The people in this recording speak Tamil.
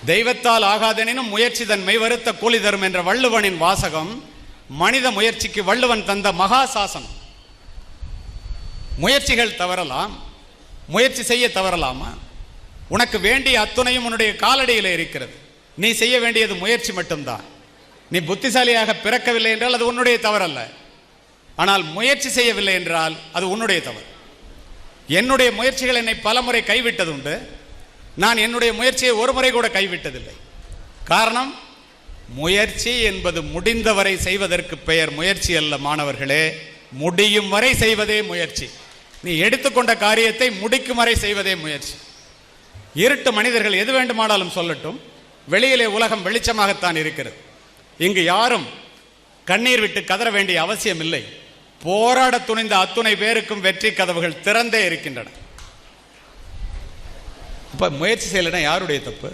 தெய்வத்தால் ஆகாதெனினும் முயற்சி தன்மை வருத்த கூலி தரும் என்ற வள்ளுவனின் வாசகம் மனித முயற்சிக்கு வள்ளுவன் தந்த மகா சாசனம். முயற்சிகள் தவறலாம், முயற்சி செய்ய தவறலாமா? உனக்கு வேண்டிய அத்துணையும் உன்னுடைய காலடியில் இருக்கிறது. நீ செய்ய வேண்டியது முயற்சி மட்டும்தான். நீ புத்திசாலியாக பிறக்கவில்லை என்றால் அது உன்னுடைய தவறல்ல. ஆனால் முயற்சி செய்யவில்லை என்றால் அது உன்னுடைய தவறு. என்னுடைய முயற்சிகள் என்னை பல முறை கைவிட்டது உண்டு. நான் என்னுடைய முயற்சியை ஒரு முறை கூட கைவிட்டதில்லை. காரணம், முயற்சி என்பது முடிந்தவரை செய்வதற்கு பெயர் முயற்சி அல்ல மாணவர்களே. முடியும் வரை செய்வதே முயற்சி. நீ எடுத்துக்கொண்ட காரியத்தை முடிக்கும் வரை செய்வதே முயற்சி. இருட்டு மனிதர்கள் எது வேண்டுமானாலும் சொல்லட்டும், வெளியிலே உலகம் வெளிச்சமாகத்தான் இருக்கிறது. இங்கு யாரும் கண்ணீர் விட்டு கதற வேண்டிய அவசியம் இல்லை. போராட துணிந்த அத்துணை பேருக்கும் வெற்றி கதவுகள் திறந்தே இருக்கின்றன. இப்ப முயற்சி செய்யலைன்னா யாருடைய தப்பு?